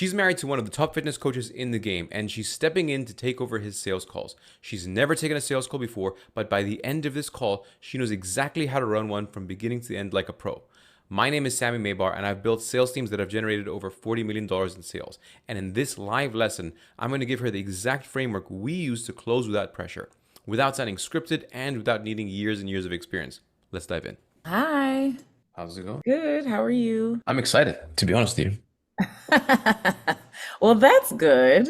She's married to one of the top fitness coaches in the game, and she's stepping in to take over his sales calls. She's never taken a sales call before, but by the end of this call, she knows exactly how to run one from beginning to end like a pro. My name is Sami Meibar, and I've built sales teams that have generated over $40 million in sales. And in this live lesson, I'm going to give her the exact framework we use to close without pressure, without sounding scripted, and without needing years and years of experience. Let's dive in. Hi. How's it going? Good. How are you? I'm excited, to be honest with you. Well, that's good.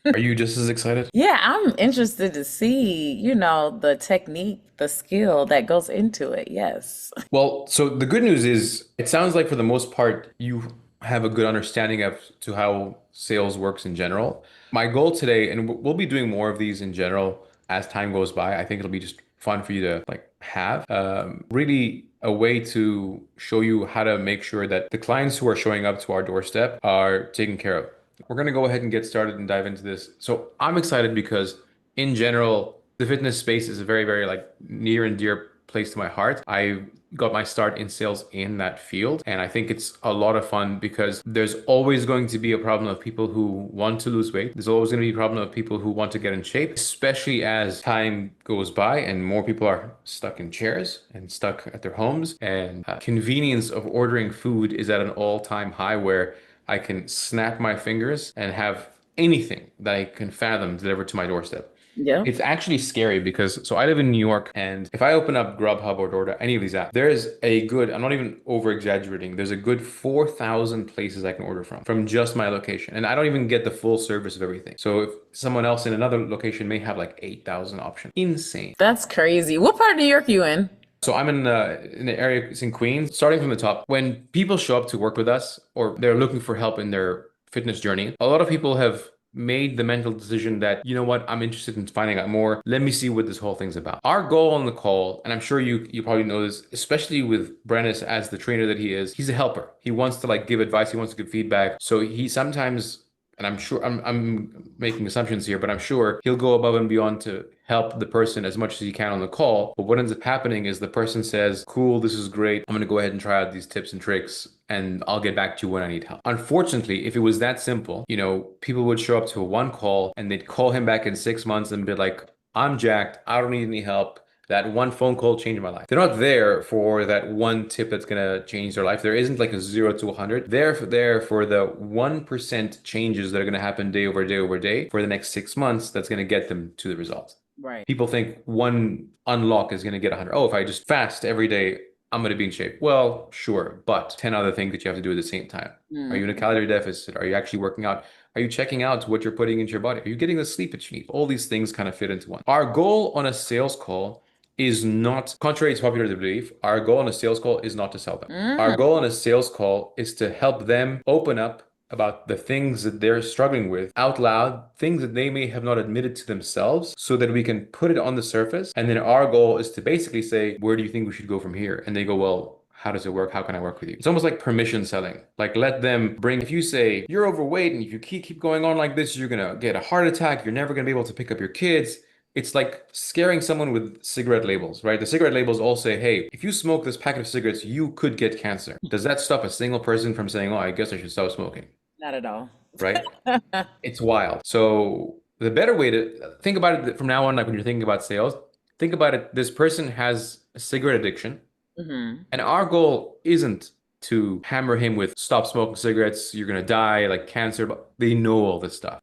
Are you just as excited? Yeah, I'm interested to see, the technique, the skill that goes into it. Yes. Well, so the good news is it sounds like for the most part you have a good understanding of to how sales works in general. My goal today, and we'll be doing more of these in general as time goes by. I think it'll be just fun for you to have really a way to show you how to make sure that the clients who are showing up to our doorstep are taken care of. We're going to go ahead and get started and dive into this. So I'm excited because in general, the fitness space is a very, very near and dear place to my heart. I got my start in sales in that field, and I think it's a lot of fun because there's always going to be a problem of people who want to lose weight. There's always going to be a problem of people who want to get in shape, especially as time goes by and more people are stuck in chairs and stuck at their homes. And convenience of ordering food is at an all-time high where I can snap my fingers and have anything that I can fathom delivered to my doorstep. Yeah. It's actually scary because, so I live in New York, and if I open up Grubhub or DoorDash, any of these apps, there's a good, I'm not even over exaggerating, there's a good 4,000 places I can order from just my location. And I don't even get the full service of everything. So if someone else in another location may have like 8,000 options. Insane. That's crazy. What part of New York you in? So I'm in the area, it's in Queens. Starting from the top, when people show up to work with us or they're looking for help in their fitness journey, a lot of people have made the mental decision that, you know what, I'm interested in finding out more. Let me see what this whole thing's about. Our goal on the call, and I'm sure you probably know this, especially with Brennis as the trainer that he is, he's a helper. He wants to give advice, he wants to give feedback. So he sometimes, and I'm sure I'm making assumptions here, but I'm sure he'll go above and beyond to help the person as much as he can on the call. But what ends up happening is the person says, cool, this is great. I'm going to go ahead and try out these tips and tricks, and I'll get back to you when I need help. Unfortunately, if it was that simple, people would show up to a one call and they'd call him back in 6 months and be like, I'm jacked. I don't need any help. That one phone call changed my life. They're not there for that one tip that's gonna change their life. There isn't like a 0 to 100. They're there for the 1% changes that are gonna happen day over day over day for the next 6 months. That's gonna get them to the results. Right. People think one unlock is gonna get 100. Oh, if I just fast every day, I'm gonna be in shape. Well, sure, but 10 other things that you have to do at the same time. Are you in a calorie deficit? Are you actually working out? Are you checking out what you're putting into your body? Are you getting the sleep that you need? All these things kind of fit into one. Our goal on a sales call is not, contrary to popular belief, our goal on a sales call is not to sell them. Our goal on a sales call is to help them open up about the things that they're struggling with out loud, things that they may have not admitted to themselves, so that we can put it on the surface. And then our goal is to basically say, where do you think we should go from here? And they go, well, how does it work? How can I work with you? It's almost like permission selling. Let them bring, if you say you're overweight and if you keep going on like this, you're going to get a heart attack. You're never going to be able to pick up your kids. It's like scaring someone with cigarette labels, right? The cigarette labels all say, hey, if you smoke this packet of cigarettes, you could get cancer. Does that stop a single person from saying, oh, I guess I should stop smoking? Not at all. Right? It's wild. So the better way to think about it from now on, like when you're thinking about sales, think about it. This person has a cigarette addiction. And our goal isn't to hammer him with stop smoking cigarettes, you're going to die, like cancer, but they know all this stuff.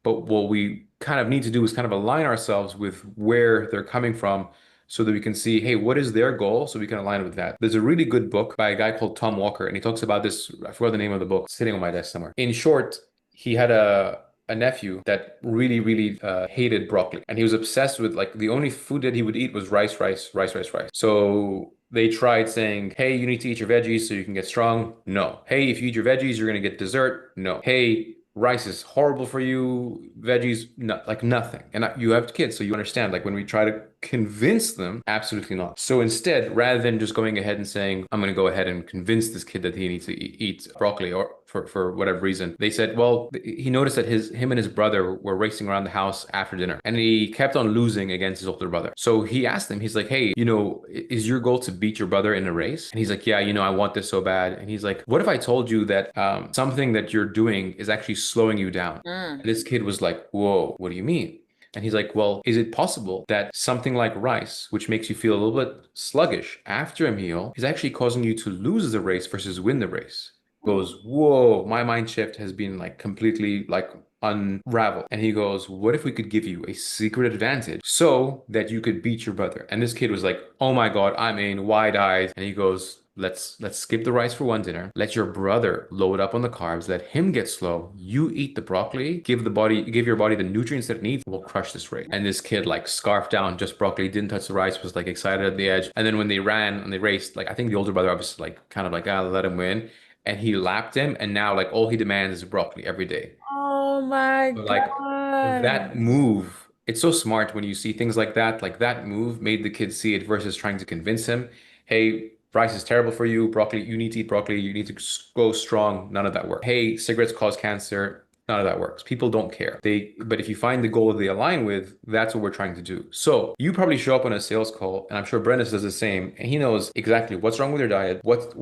But what we kind of need to do is kind of align ourselves with where they're coming from so that we can see, hey, what is their goal? So we can align with that. There's a really good book by a guy called Tom Walker, and he talks about this. I forgot the name of the book, sitting on my desk somewhere. In short, he had a nephew that really, really hated broccoli. And he was obsessed with the only food that he would eat was rice, rice, rice, rice, rice. So they tried saying, hey, you need to eat your veggies so you can get strong. No. Hey, if you eat your veggies, you're going to get dessert. No. Hey, rice is horrible for you. Veggies, no, nothing. And you have kids, so you understand. When we try to convince them? Absolutely not. So instead, rather than just going ahead and saying, I'm going to go ahead and convince this kid that he needs to eat broccoli or for whatever reason, they said, well, he noticed that him and his brother were racing around the house after dinner and he kept on losing against his older brother. So he asked him, he's like, hey, is your goal to beat your brother in a race? And he's like, yeah, I want this so bad. And he's like, what if I told you that something that you're doing is actually slowing you down? And this kid was like, whoa, what do you mean? And he's like, well, is it possible that something like rice, which makes you feel a little bit sluggish after a meal, is actually causing you to lose the race versus win the race? Goes, whoa, my mind shift has been like completely like unraveled. And he goes, what if we could give you a secret advantage so that you could beat your brother? And this kid was like, oh my God, I'm in wide-eyed. And he goes, let's skip the rice for one dinner. Let your brother load up on the carbs. Let him get slow. You eat the broccoli. Give your body the nutrients that it needs. We'll crush this race. And this kid like scarfed down just broccoli, didn't touch the rice, was like excited at the edge. And then when they ran and they raced, like I think the older brother obviously like kind of like, let him win. And he lapped him. And now like all he demands is broccoli every day. Oh my But like God. that move, it's so smart when you see things like that. Like that move made the kid see it versus trying to convince him, hey, rice is terrible for you. Broccoli, you need to eat broccoli. You need to go strong. None of that works. Hey, cigarettes cause cancer. None of that works. People don't care. But if you find the goal that they align with, that's what we're trying to do. So you probably show up on a sales call, and I'm sure Brennis does the same, and he knows exactly what's wrong with their diet, what's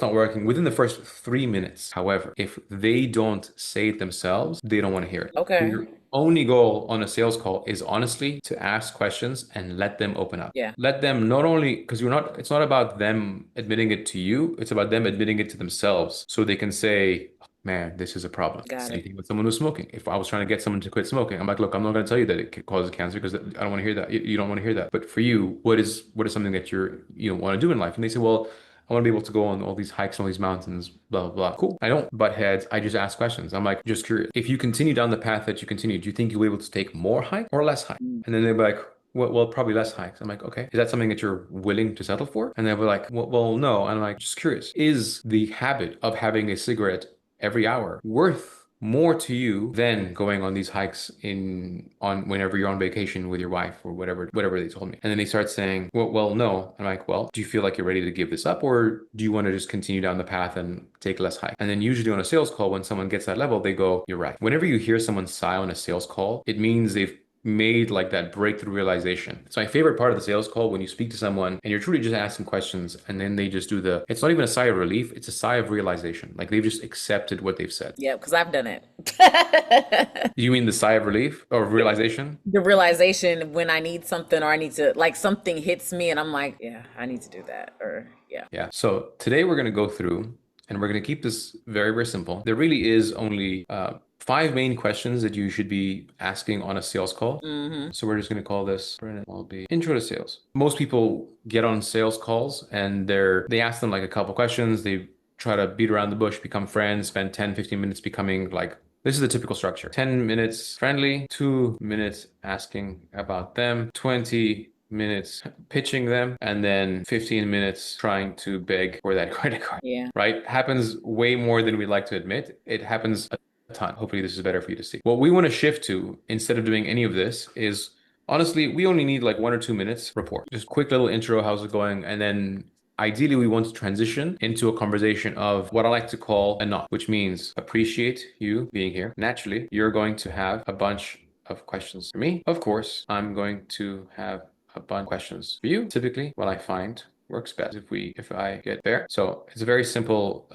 not working within the first 3 minutes. However, if they don't say it themselves, they don't want to hear it. Okay. Your only goal on a sales call is honestly to ask questions and let them open up. Yeah. Let them not only, because it's not about them admitting it to you, it's about them admitting it to themselves so they can say, man, this is a problem. Got Same it. thing with someone who's smoking. If I was trying to get someone to quit smoking, I'm like, look, I'm not going to tell you that it causes cancer because I don't want to hear that. You don't want to hear that. But for you, what is something that you want to do in life? And they say, well, I want to be able to go on all these hikes and all these mountains, blah, blah, blah. Cool. I don't butt heads. I just ask questions. I'm like, just curious. If you continue down the path that you continue, do you think you'll be able to take more hike or less hike? And then they'll be like, well, probably less hikes. I'm like, okay. Is that something that you're willing to settle for? And they'll be like, well, no. And I'm like, just curious. Is the habit of having a cigarette every hour worth more to you than going on these hikes on whenever you're on vacation with your wife or whatever they told me? And then they start saying, well, no. I'm like, well, do you feel like you're ready to give this up, or do you want to just continue down the path and take less hike? And then usually on a sales call, when someone gets that level, they go, you're right. Whenever you hear someone sigh on a sales call, it means they've made like that breakthrough realization. It's my favorite part of the sales call, when you speak to someone and you're truly just asking questions and then they just it's not even a sigh of relief, it's a sigh of realization. Like they've just accepted what they've said. Yeah, because I've done it. Do you mean the sigh of relief or realization? The realization when I need something or I need to, like something hits me and I'm like, yeah, I need to do that. Or yeah. Yeah. So today we're going to go through and we're going to keep this very, very simple. There really is only 5 main questions that you should be asking on a sales call. So we're just going to call this, will be intro to sales. Most people get on sales calls and they ask them like a couple questions. They try to beat around the bush, become friends, spend 10, 15 minutes becoming like, this is the typical structure. 10 minutes friendly, 2 minutes asking about them, 20 minutes pitching them, and then 15 minutes trying to beg for that credit card. Yeah. Right? Happens way more than we like to admit. It happens a ton. Hopefully this is better for you to see. What we want to shift to, instead of doing any of this, is honestly, we only need like 1 or 2 minutes report. Just quick little intro, how's it going? And then ideally, we want to transition into a conversation of what I like to call a knot, which means appreciate you being here. Naturally, you're going to have a bunch of questions for me. Of course, I'm going to have a bunch of questions for you. Typically, what I find works best if I get there. So it's a very simple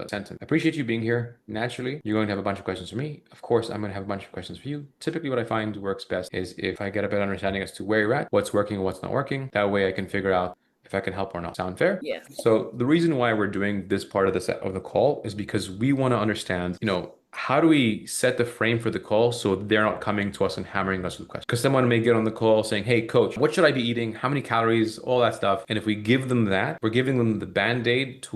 sentence. Appreciate you being here. Naturally, you're going to have a bunch of questions for me. Of course, I'm going to have a bunch of questions for you. Typically, what I find works best is if I get a better understanding as to where you're at, what's working and what's not working. That way I can figure out if I can help or not. Sound fair? Yeah. So the reason why we're doing this part of the call is because we want to understand, how do we set the frame for the call so they're not coming to us and hammering us with questions? Because someone may get on the call saying, hey, coach, what should I be eating? How many calories? All that stuff. And if we give them that, we're giving them the band-aid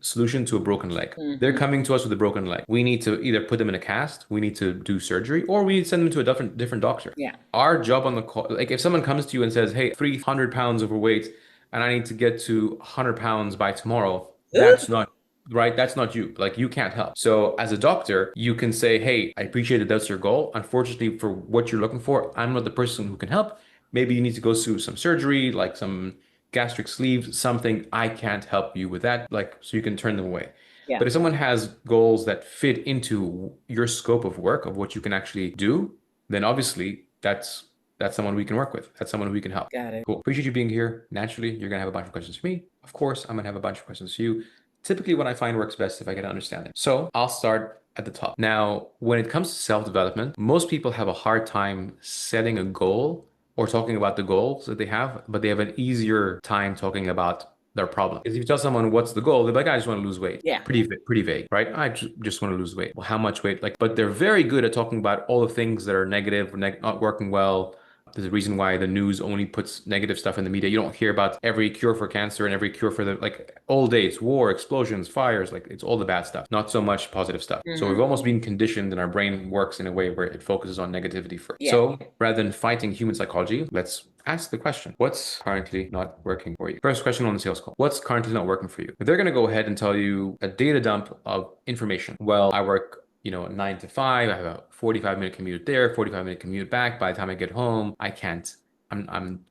solution to a broken leg. They're coming to us with a broken leg. We need to either put them in a cast, we need to do surgery, or we need to send them to a different doctor. Yeah. Our job on the call, like if someone comes to you and says, hey, 300 pounds overweight, and I need to get to 100 pounds by tomorrow, that's not right. That's not you. Like you can't help. So as a doctor, you can say, hey, I appreciate that that's your goal. Unfortunately, for what you're looking for, I'm not the person who can help. maybe you need to go through some surgery, like some gastric sleeve, something. I can't help you with that, like, so you can turn them away. Yeah. But if someone has goals that fit into your scope of work, of what you can actually do, then obviously that's someone we can work with. That's someone we can help. Got it. Cool. Appreciate you being here. Naturally, you're gonna have a bunch of questions for me. Of course, I'm gonna have a bunch of questions for you. Typically, what I find works best if I can understand it. So I'll start at the top. Now, when it comes to self-development, most people have a hard time setting a goal or talking about the goals that they have, but they have an easier time talking about their problem. If you tell someone what's the goal, they're like, I just want to lose weight. Yeah. Pretty vague, right? I just want to lose weight. Well, how much weight? Like, but they're very good at talking about all the things that are negative, not working well. There's a reason why the news only puts negative stuff in the media. You don't hear about every cure for cancer and every cure for the, like, all day it's war, explosions, fires, like it's all the bad stuff, not so much positive stuff. So we've almost been conditioned and our brain works in a way where it focuses on negativity first. Yeah. So rather than fighting human psychology, let's ask the question, what's currently not working for you? First question on the sales call, what's currently not working for you? They're going to go ahead and tell you a data dump of information. Well, I work 9 to 5. I have a 45-minute commute there, 45-minute commute back. By the time I get home, I can't. I'm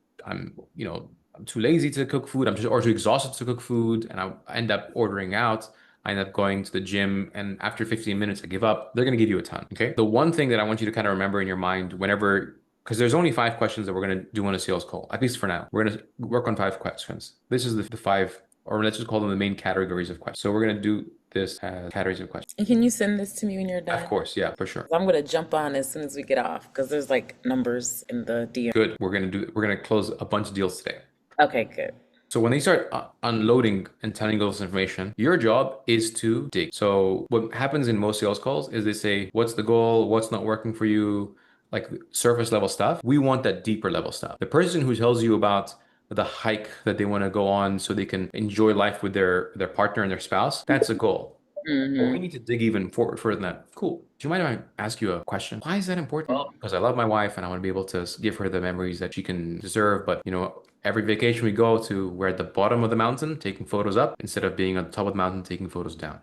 too lazy to cook food. Or too exhausted to cook food, and I end up ordering out. I end up going to the gym, and after 15 minutes, I give up. They're going to give you a ton. Okay. The one thing that I want you to kind of remember in your mind whenever, because there's only 5 questions that we're going to do on a sales call, at least for now. We're going to work on 5 questions. This is the 5, or let's just call them the main categories of questions. So we're going to do this as categories of questions. And can you send this to me when you're done? Of course, yeah, for sure. I'm gonna jump on as soon as we get off because there's like numbers in the DM. Good. We're gonna close a bunch of deals today. Okay, good. So when they start unloading and telling you all this information, your job is to dig. So what happens in most sales calls is they say, what's the goal? What's not working for you? Like surface level stuff. We want that deeper level stuff. The person who tells you about the hike that they want to go on so they can enjoy life with their partner and their spouse, that's a goal. But we need to dig even further than that. Cool. Do you mind if I ask you a question? Why is that important? Well, because I love my wife and I want to be able to give her the memories that she can deserve. But, every vacation we go to, we're at the bottom of the mountain taking photos up instead of being on the top of the mountain taking photos down.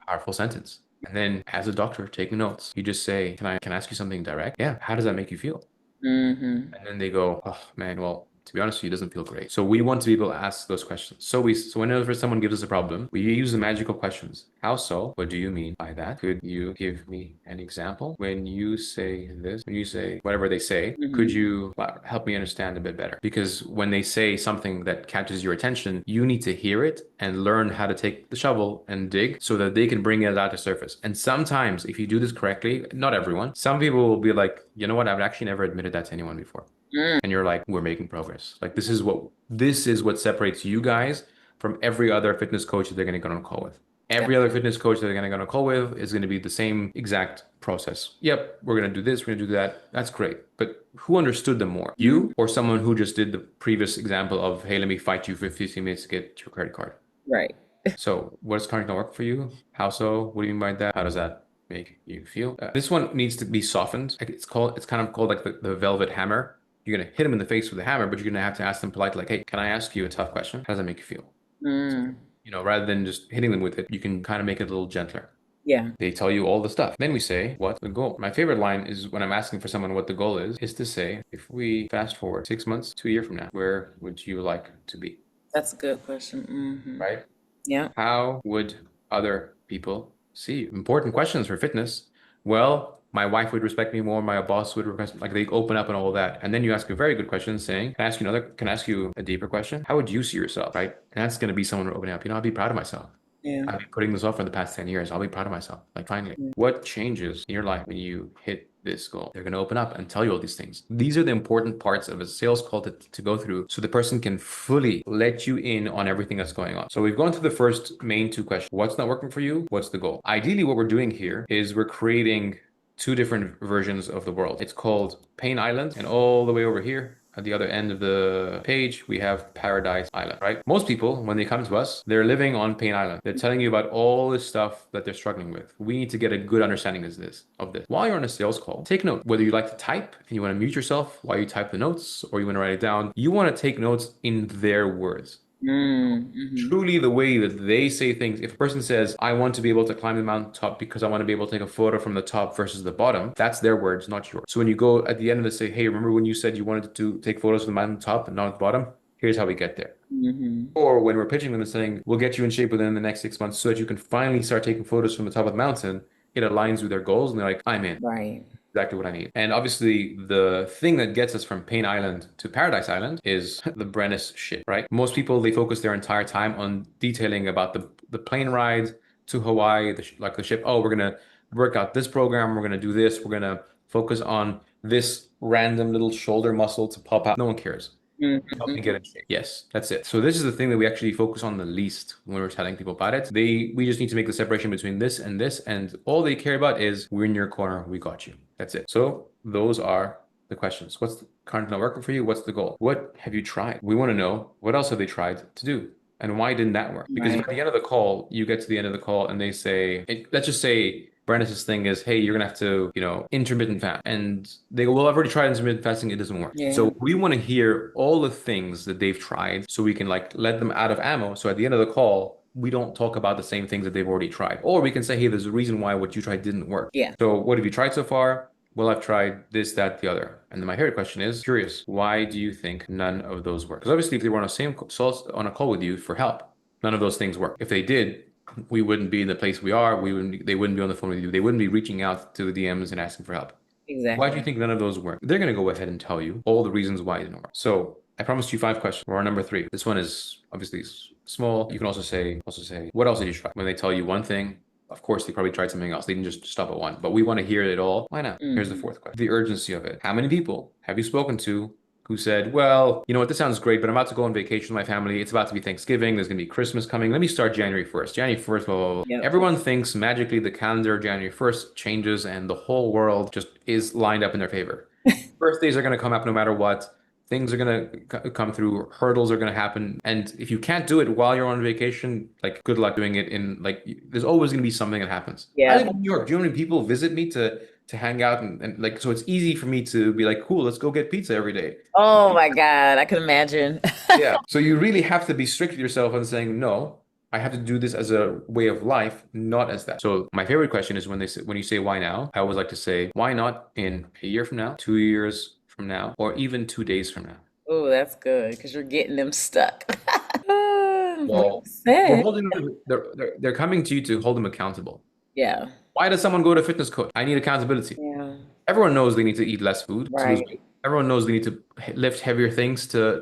Powerful sentence. And then as a doctor taking notes, you just say, can I ask you something direct? Yeah. How does that make you feel? And then they go, oh man, well, to be honest with you, it doesn't feel great. So we want to be able to ask those questions. So whenever someone gives us a problem, we use the magical questions. How so? What do you mean by that? Could you give me an example? When you say this, when you say whatever they say, could you help me understand a bit better? Because when they say something that catches your attention, you need to hear it and learn how to take the shovel and dig so that they can bring it out to surface. And sometimes if you do this correctly, not everyone, some people will be like, you know what? I've actually never admitted that to anyone before. And you're like, we're making progress. Like this is what separates you guys from every other fitness coach that they're going to go on a call with. Every other fitness coach that they're going to go on a call with is going to be the same exact process. Yep, we're going to do this, we're going to do that. That's great. But who understood them more? You or someone who just did the previous example of, hey, let me fight you for 15 minutes to get your credit card? Right. So what's currently not work for you? How so? What do you mean by that? How does that make you feel? This one needs to be softened. It's kind of called like the velvet hammer. You're going to hit them in the face with a hammer, but you're going to have to ask them politely, like, hey, can I ask you a tough question? How does that make you feel? So, rather than just hitting them with it, you can kind of make it a little gentler. Yeah. They tell you all the stuff. Then we say, what's the goal? My favorite line is when I'm asking for someone what the goal is to say, if we fast forward 6 months to a year from now, where would you like to be? That's a good question. Right? Yeah. How would other people see you? Important questions for fitness. Well, my wife would respect me more. My boss would respect, like they open up and all of that. And then you ask a very good question saying, can I ask you a deeper question? How would you see yourself? Right? And that's going to be someone opening up. I'll be proud of myself. Yeah. I've been putting this off for the past 10 years. I'll be proud of myself. Like finally, what changes in your life when you hit this goal? They're going to open up and tell you all these things. These are the important parts of a sales call to go through so the person can fully let you in on everything that's going on. So we've gone through the first main 2 questions. What's not working for you? What's the goal? Ideally, what we're doing here is we're creating 2 different versions of the world. It's called Pain Island, and all the way over here at the other end of the page, we have Paradise Island, right? Most people, when they come to us, they're living on Pain Island. They're telling you about all this stuff that they're struggling with. We need to get a good understanding of this. While you're on a sales call, take note. Whether you like to type and you want to mute yourself while you type the notes, or you want to write it down, you want to take notes in their words. Mm-hmm. Truly the way that they say things. If a person says, I want to be able to climb the mountaintop because I want to be able to take a photo from the top versus the bottom, that's their words, not yours. So when you go at the end of it, say, hey, remember when you said you wanted to take photos from the mountaintop and not at the bottom? Here's how we get there. Mm-hmm. Or when we're pitching them and saying, we'll get you in shape within the next 6 months so that you can finally start taking photos from the top of the mountain, it aligns with their goals. And they're like, I'm in. Right. Exactly what I need. And obviously, the thing that gets us from Pain Island to Paradise Island is the Brennus shit, right? Most people, they focus their entire time on detailing about the plane ride to Hawaii, like the ship. Oh, we're gonna work out this program. We're gonna do this. We're gonna focus on this random little shoulder muscle to pop out. No one cares. Help me Mm-hmm. get in shape. Yes, that's it. So this is the thing that we actually focus on the least when we're telling people about it. We just need to make the separation between this, and all they care about is we're in your corner, we got you. That's it. So those are the questions. What's the current not working for you? What's the goal? What have you tried? We want to know what else have they tried to do? And why didn't that work? Because if Right. at the end of the call, you get to the end of the call and they say, let's just say Brandis' thing is, hey, you're gonna have to, intermittent fast. And they go, well, I've already tried intermittent fasting, it doesn't work. Yeah. So we want to hear all the things that they've tried so we can like let them out of ammo. So at the end of the call, we don't talk about the same things that they've already tried. Or we can say, hey, there's a reason why what you tried didn't work. Yeah. So what have you tried so far? Well, I've tried this, that, the other. And then my favorite question is, curious, why do you think none of those work? Because obviously, if they were on a call with you for help, none of those things work. If they did, we wouldn't be in the place we are. They wouldn't be on the phone with you. They wouldn't be reaching out to the DMs and asking for help. Why do you Exactly. think none of those work? They're going to go ahead and tell you all the reasons why it didn't work. So I promised you 5 questions. We're on number 3. This one is obviously small. You can also say, what else did you try? When they tell you one thing, of course, they probably tried something else. They didn't just stop at one, but we want to hear it all. Why not? Here's the Mm-hmm. 4th question. The urgency of it. How many people have you spoken to who said, well, you know what, this sounds great, but I'm about to go on vacation with my family. It's about to be Thanksgiving. There's going to be Christmas coming. Let me start January 1st. January 1st, blah, blah, blah. Yep. Everyone thinks magically the calendar January 1st changes and the whole world just is lined up in their favor. Birthdays are going to come up no matter what. Things are going to come through. Hurdles are going to happen. And if you can't do it while you're on vacation, like good luck doing it in like, there's always going to be something that happens. I live Yeah. in New York. Do you know how many people visit me to hang out and like, so it's easy for me to be like, cool, let's go get pizza every day. Oh my God, I can imagine. Yeah. So you really have to be strict with yourself and saying, no, I have to do this as a way of life, not as that. So my favorite question is when you say why now, I always like to say, why not in a year from now, 2 years from now, or even 2 days from now? Oh, that's good because you're getting them stuck. Well Well, we're said. holding them, they're coming to you to hold them accountable. Yeah. Why does someone go to a fitness coach? I need accountability. Yeah. Everyone knows they need to eat less food to lose Right. weight. Everyone knows they need to lift heavier things to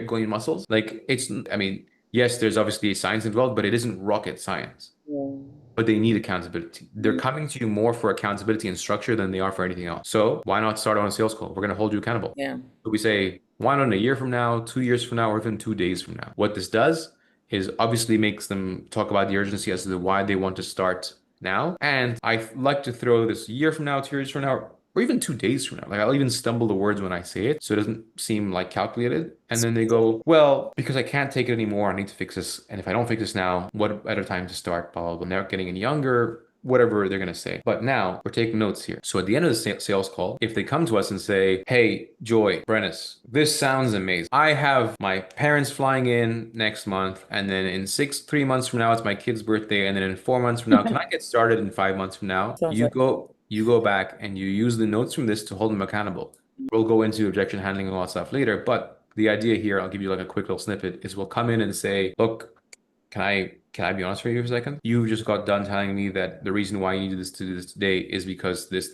gain muscles. Like I mean, yes, there's obviously science involved, but it isn't rocket science. Yeah. But they need accountability. They're coming to you more for accountability and structure than they are for anything else. So why not start on a sales call? We're going to hold you accountable. Yeah. So we say, why not a year from now, 2 years from now, or even 2 days from now? What this does is obviously makes them talk about the urgency as to why they want to start now. And I like to throw this year from now, 2 years from now, or even 2 days from now. Like I'll even stumble the words when I say it, so it doesn't seem like calculated. And then they go, well, because I can't take it anymore, I need to fix this. And if I don't fix this now, what better time to start? Blah, blah, blah. They're not getting any younger, whatever they're going to say. But now we're taking notes here. So at the end of the sales call, if they come to us and say, hey, Joy, Brennis, this sounds amazing. I have my parents flying in next month. And then in 3 months from now, it's my kid's birthday. And then in 4 months from now, can I get started in 5 months from now? Sounds like You go back and you use the notes from this to hold them accountable. We'll go into objection handling and all that stuff later. But the idea here, I'll give you like a quick little snippet, is we'll come in and say, look, can I be honest with you for a second? You just got done telling me that the reason why you need this to do this today is because this.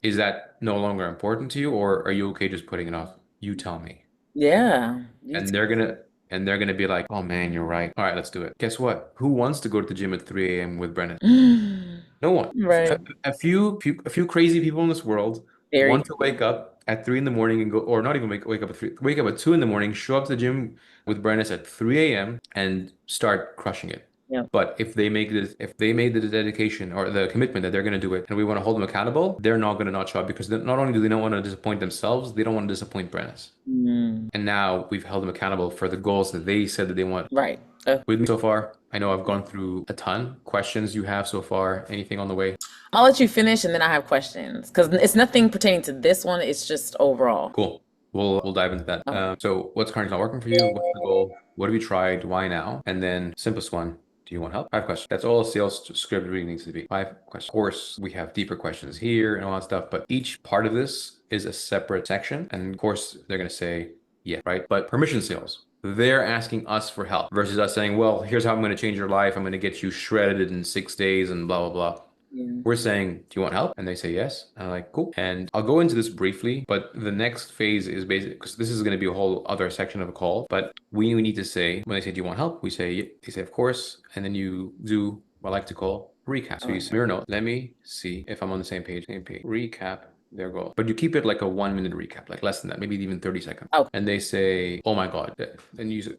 Is that no longer important to you, or are you okay just putting it off? You tell me. yeah. You And they're gonna be like, oh man, you're right. All right, let's do it. Guess what? Who wants to go to the gym at 3 a.m. with Brennan? No one. Right. A few crazy people in this world Very want to wake up at 3 in the morning and go, or not even wake up at 3, wake up at 2 in the morning, show up to the gym with Brennis at 3 a.m. and start crushing it. yeah. But if they made the dedication or the commitment that they're going to do it, and we want to hold them accountable, they're not going to not show up because not only do they not want to disappoint themselves, they don't want to disappoint Brennis. Mm, And now we've held them accountable for the goals that they said that they want. right. With me so far, I know I've gone through a ton. Questions you have so far? Anything on the way? I'll let you finish and then I have questions because it's nothing pertaining to this one. It's just overall. Cool. We'll dive into that. Okay. So what's currently not working for you? What's the goal? What have you tried? Why now? And then simplest one. Do you want help? 5 questions. That's all a sales script really needs to be. 5 questions. Of course, we have deeper questions here and all that stuff, but each part of this is a separate section. And of course, they're going to say, yeah, right? But permission sales, they're asking us for help versus us saying, well, here's how I'm going to change your life. I'm going to get you shredded in 6 days and blah, blah, blah. Yeah. We're saying, do you want help? And they say yes. And I'm like, cool. And I'll go into this briefly, but the next phase is basically, because this is going to be a whole other section of a call, but we need to say, when they say, do you want help? We say, yeah. They say, of course. And then you do what I like to call recap. So you say, mirror note, let me see if I'm on the same page. Recap their goal. But you keep it like a 1 minute recap, like less than that, maybe even 30 seconds. Oh. And they say, oh my God. And you say,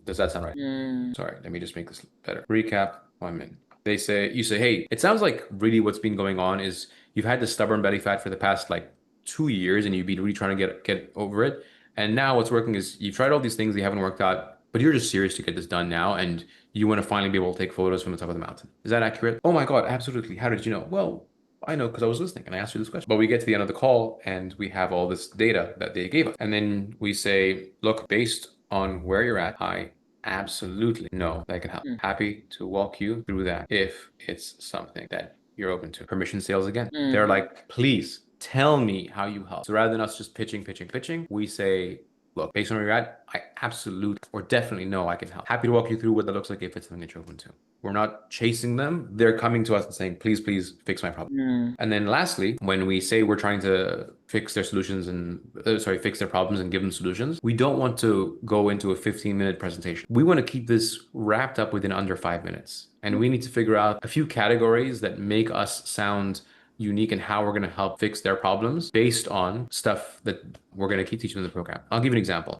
does that sound right? Mm. Sorry, let me just make this better. Recap, 1 minute. You say, hey, it sounds like really what's been going on is you've had this stubborn belly fat for the past like 2 years and you've been really trying to get over it. And now what's working is you've tried all these things, they haven't worked out, but you're just serious to get this done now. And you want to finally be able to take photos from the top of the mountain. Is that accurate? Oh my God, absolutely. How did you know? Well, I know because I was listening and I asked you this question. But we get to the end of the call and we have all this data that they gave us. And then we say, look, based on where you're at, I absolutely know that I can help. Happy to walk you through that if it's something that you're open to. Permission sales again. They're like, please tell me how you help. So rather than us just pitching, we say, look, based on where you're at, I absolutely or definitely know I can help. Happy to walk you through what that looks like if it's something that you're open to. We're not chasing them. They're coming to us and saying, please fix my problem. And then lastly, when we say we're trying to fix their solutions and fix their problems and give them solutions, we don't want to go into a 15-minute presentation. We want to keep this wrapped up within under 5 minutes. And we need to figure out a few categories that make us sound unique and how we're going to help fix their problems based on stuff that we're going to keep teaching them in the program. I'll give you an example.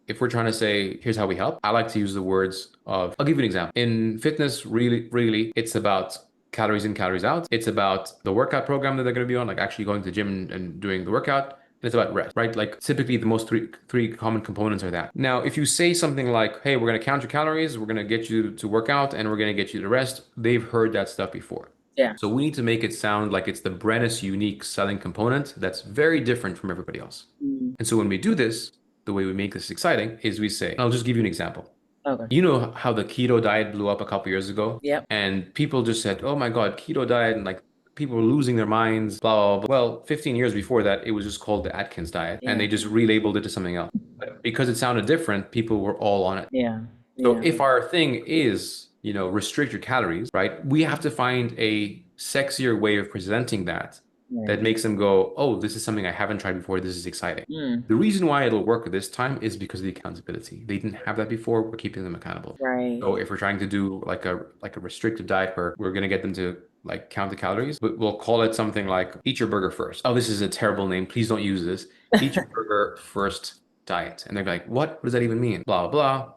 If we're trying to say, here's how we help, I like to use the words of, I'll give you an example. In fitness, really, it's about calories in, calories out. It's about the workout program that they're going to be on, like actually going to the gym and doing the workout. And it's about rest, right? Like typically the most three common components are that. Now, if you say something like, hey, we're going to count your calories, we're going to get you to work out, and we're going to get you to rest, they've heard that stuff before. Yeah. So we need to make it sound like it's the Brennus unique selling component that's very different from everybody else. And so when we do this, the way we make this exciting is we say, I'll just give you an example. Okay. You know how the keto diet blew up a couple years ago? Yep. And people just said, oh my God, keto diet, and like people were losing their minds, blah, blah, blah. Well, 15 years before that, it was just called the Atkins diet. And they just relabeled it to something else. But because it sounded different, people were all on it. Yeah. So if our thing is, restrict your calories, right? We have to find a sexier way of presenting that makes them go, oh, this is something I haven't tried before. This is exciting. The reason why it'll work this time is because of the accountability. They didn't have that before. We're keeping them accountable. Right. So if we're trying to do like a restrictive diet where we're going to get them to like count the calories, but we'll call it something like eat your burger first. Oh, this is a terrible name. Please don't use this. Eat your burger first diet. And they're like, what does that even mean? Blah, blah.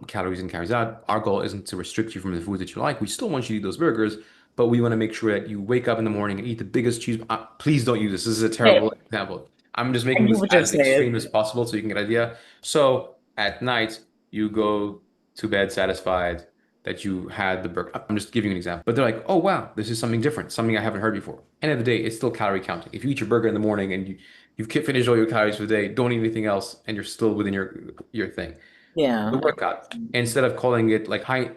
Calories in, calories out. Our goal isn't to restrict you from the foods that you like. We still want you to eat those burgers, but we want to make sure that you wake up in the morning and eat the biggest cheese. Please don't use this. This is a terrible example. I'm just making this as extreme as possible so you can get an idea. So at night, you go to bed satisfied that you had the burger. I'm just giving you an example. But they're like, oh, wow, this is something different, something I haven't heard before. End of the day, it's still calorie counting. If you eat your burger in the morning and you've finished all your calories for the day, don't eat anything else, and you're still within your thing. Yeah. The workout, instead of calling it like high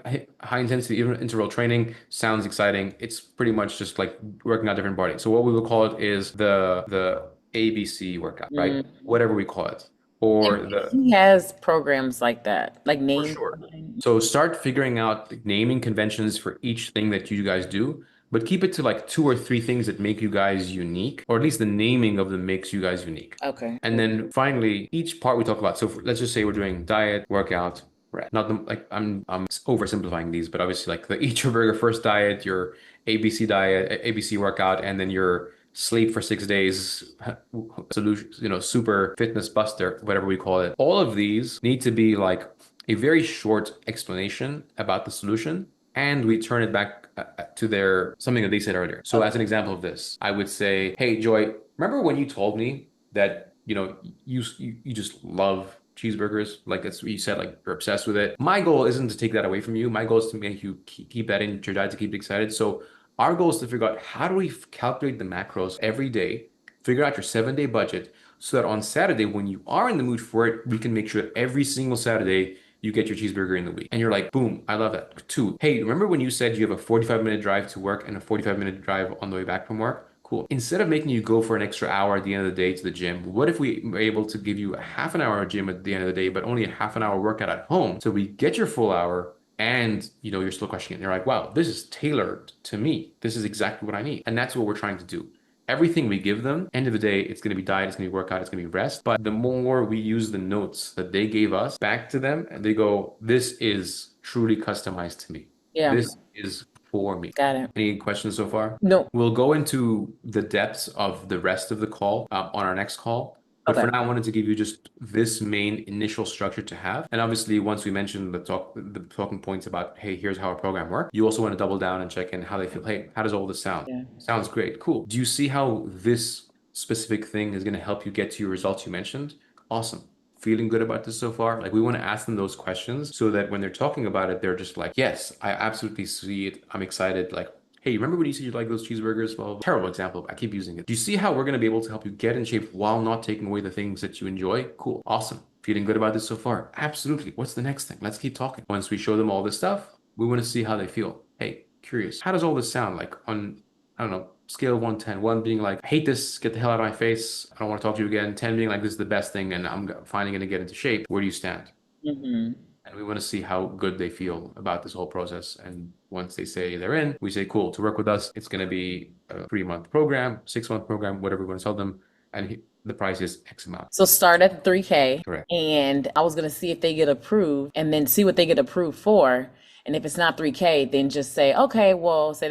intensity interval training, sounds exciting. It's pretty much just like working out different bodies. So what we will call it is the ABC workout, right? Whatever we call it. Or he has programs like that, like for name. sure. So start figuring out the naming conventions for each thing that you guys do, but keep it to like 2 or 3 things that make you guys unique, or at least the naming of them makes you guys unique. Okay. And then finally, each part we talk about. So let's just say we're doing diet, workout, rest. Not the, like I'm oversimplifying these, but obviously like the eat your burger first diet, your ABC diet, ABC workout, and then your sleep for 6 days solution, super fitness buster, whatever we call it. All of these need to be like a very short explanation about the solution, and we turn it back to something that they said earlier. So as an example of this, I would say, hey, Joy, remember when you told me that, you just love cheeseburgers? Like that's what you said, like you're obsessed with it. My goal isn't to take that away from you. My goal is to make you keep that in your diet, to keep it excited. So our goal is to figure out how do we calculate the macros every day, figure out your 7-day budget, so that on Saturday, when you are in the mood for it, we can make sure that every single Saturday you get your cheeseburger in the week. And you're like, boom, I love that. Two, hey, remember when you said you have a 45-minute drive to work and a 45-minute drive on the way back from work? Cool. Instead of making you go for an extra hour at the end of the day to the gym, what if we were able to give you a half an hour gym at the end of the day, but only a half an hour workout at home? So we get your full hour and you're still questioning it. You're like, wow, this is tailored to me. This is exactly what I need. And that's what we're trying to do. Everything we give them, end of the day, it's going to be diet, it's going to be workout, it's going to be rest. But the more we use the notes that they gave us back to them, and they go, this is truly customized to me. Yeah, This is for me. got it. Any questions so far? No. We'll go into the depths of the rest of the call on our next call. But Okay. for now, I wanted to give you just this main initial structure to have. And obviously, once we mention the talking points about, hey, here's how our program works, you also want to double down and check in how they feel. Hey, how does all this sound? Yeah. Sounds great. Cool. Do you see how this specific thing is going to help you get to your results you mentioned? Awesome. Feeling good about this so far? Like, we want to ask them those questions so that when they're talking about it, they're just like, yes, I absolutely see it. I'm excited. Like, hey, remember when you said you like those cheeseburgers? Well, terrible example. I keep using it. Do you see how we're going to be able to help you get in shape while not taking away the things that you enjoy? Cool. Awesome. Feeling good about this so far? Absolutely. What's the next thing? Let's keep talking. Once we show them all this stuff, we want to see how they feel. Hey, curious. How does all this sound like on, I don't know, scale of 1 to 10, 1 being like, I hate this, get the hell out of my face, I don't want to talk to you again, 10 being like, this is the best thing and I'm finally going to get into shape. Where do you stand? Mm-hmm. And we want to see how good they feel about this whole process. And once they say they're in, we say, cool, to work with us, it's going to be a 3-month program, 6-month program, whatever we want to tell them. And the price is X amount. So start at the 3K, Correct. and I was gonna see if they get approved, and then see what they get approved for. And if it's not 3K, then just say, okay, well, say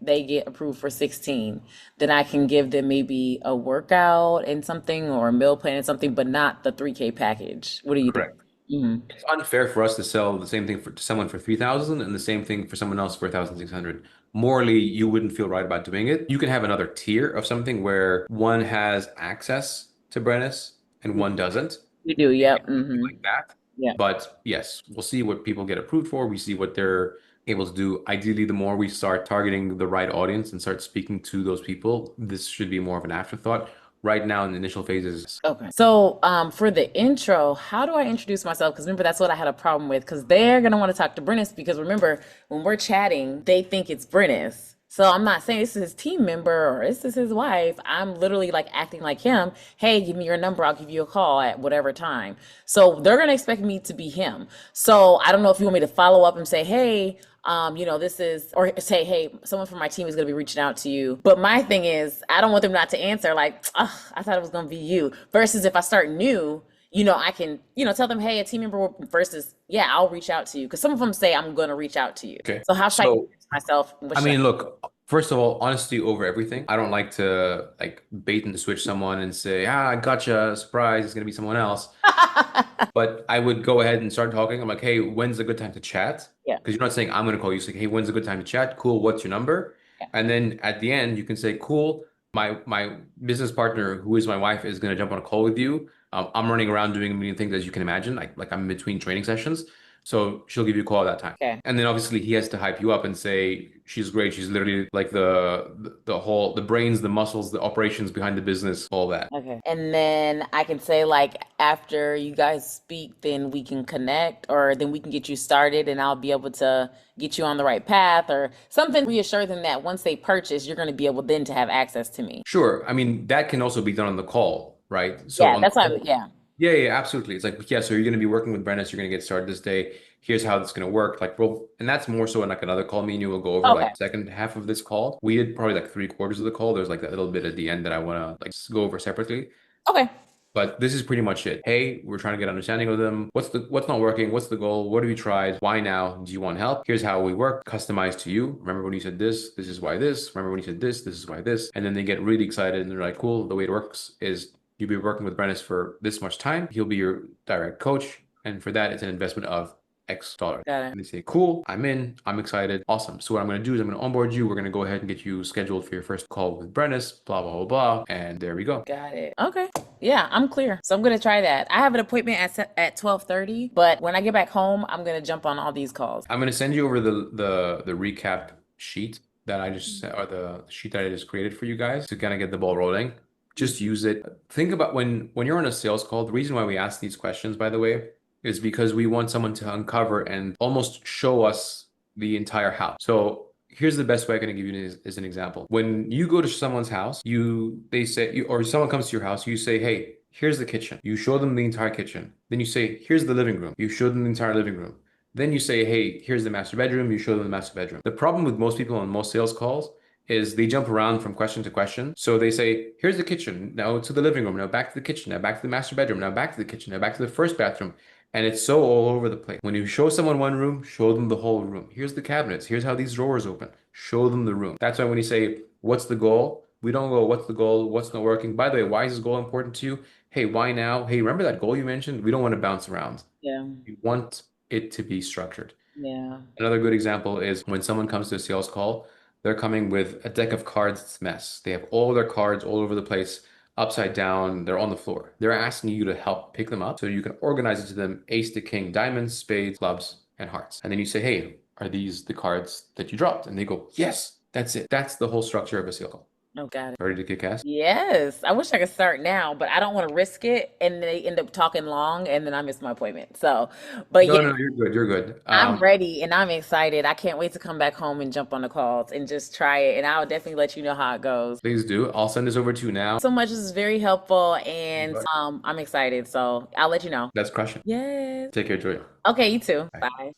they get approved for 16, then I can give them maybe a workout and something or a meal plan and something, but not the 3K package. What do you think? Correct. Hmm. It's unfair for us to sell the same thing to someone for 3,000 and the same thing for someone else for 1,600. Morally, you wouldn't feel right about doing it. You can have another tier of something where one has access to Brennus and one doesn't. You do, yep. Something Hmm. like that. Yeah. But yes, we'll see what people get approved for. We see what they're able to do. Ideally, the more we start targeting the right audience and start speaking to those people, this should be more of an afterthought. Right now, in the initial phases, Okay. So, for the intro, how do I introduce myself? Because remember, that's what I had a problem with. Because they're gonna want to talk to Brennis. Because remember, when we're chatting, they think it's Brennis. So I'm not saying this is his team member or this is his wife. I'm literally like acting like him. Hey, give me your number. I'll give you a call at whatever time. So they're gonna expect me to be him. So I don't know if you want me to follow up and say, hey, this is, or say, hey, someone from my team is going to be reaching out to you. But my thing is, I don't want them not to answer like, "Ugh, I thought it was going to be you." Versus if I start new, I can, tell them, hey, a team member versus, yeah, I'll reach out to you. Because some of them say I'm going to reach out to you. okay. So how should I So, introduce myself? What I should mean, look, first of all, honesty over everything. I don't like to like bait and switch someone and say, I gotcha, surprise, it's gonna be someone else. I? But I would go ahead and start talking. I'm like, hey, when's a good time to chat? Yeah. Because you're not saying I'm gonna call you. It's like, hey, when's a good time to chat? Cool, what's your number? Yeah. And then at the end, you can say, cool, my business partner, who is my wife, is gonna jump on a call with you. I'm running around doing a million things as you can imagine. Like I'm in between training sessions. So she'll give you a call at that time. Okay. And then obviously he has to hype you up and say she's great. She's literally like the whole the brains, the muscles, the operations behind the business, all that. Okay. And then I can say like after you guys speak, then we can connect or then we can get you started and I'll be able to get you on the right path or something reassure them that once they purchase, you're going to be able then to have access to me. Sure. I mean, that can also be done on the call, right? So Yeah, on the that's why, call, yeah. yeah, absolutely. It's like, yeah, so you're going to be working with Brennis. You're going to get started this day. Here's how it's going to work. Like, bro, and that's more so in like another call. Me and you will go over Okay. like second half of this call. We did probably like 3/4 of the call. There's like that little bit at the end that I want to like go over separately. Okay. But this is pretty much it. Hey, we're trying to get understanding of them. What's not working? What's the goal? What have you tried? Why now? Do you want help? Here's how we work, customized to you. Remember when you said this? This is why this. Remember when you said this? This is why this. And then they get really excited and they're like, cool. The way it works is you'll be working with Brennis for this much time. He'll be your direct coach. And for that, it's an investment of X dollars. Got it. And they say, cool, I'm in, I'm excited. Awesome. So what I'm going to do is I'm going to onboard you. We're going to go ahead and get you scheduled for your first call with Brennis, blah, blah, blah, blah. And there we go. Got it. Okay. Yeah, I'm clear. So I'm gonna try that. I have an appointment at 12:30, but when I get back home, I'm gonna jump on all these calls. I'm going to send you over the recap sheet that I just, or the sheet that I just created for you guys to kind of get the ball rolling. Just use it. Think about when you're on a sales call, the reason why we ask these questions, by the way, is because we want someone to uncover and almost show us the entire house. So here's the best way I'm going to give you as an example. When you go to someone's house, they say, or someone comes to your house, you say, hey, here's the kitchen. You show them the entire kitchen. Then you say, here's the living room. You show them the entire living room. Then you say, hey, here's the master bedroom. You show them the master bedroom. The problem with most people on most sales calls is they jump around from question to question. So they say, here's the kitchen, now to the living room, now back to the kitchen, now back to the master bedroom, now back to the kitchen, now back to the first bathroom. And it's so all over the place. When you show someone one room, show them the whole room. Here's the cabinets. Here's how these drawers open. Show them the room. That's why when you say, what's the goal? We don't go, what's the goal? What's not working? By the way, why is this goal important to you? Hey, why now? Hey, remember that goal you mentioned? We don't want to bounce around. Yeah. We want it to be structured. Yeah. Another good example is when someone comes to a sales call, they're coming with a deck of cards. It's a mess. They have all their cards all over the place, upside down. They're on the floor. They're asking you to help pick them up so you can organize it to them: ace to king, diamonds, spades, clubs, and hearts. And then you say, hey, are these the cards that you dropped? And they go, yes, that's it. That's the whole structure of a sales call. Oh, got it. Ready to kick ass? Yes. I wish I could start now, but I don't want to risk it and they end up talking long and then I miss my appointment. So, but No, yeah, no, you're good. You're good. I'm ready and I'm excited. I can't wait to come back home and jump on the calls and just try it. And I'll definitely let you know how it goes. Please do. I'll send this over to you now. So much. This is very helpful and I'm excited. So I'll let you know. Let's crush it. Yes. Take care, Joy. Okay, you too. Bye.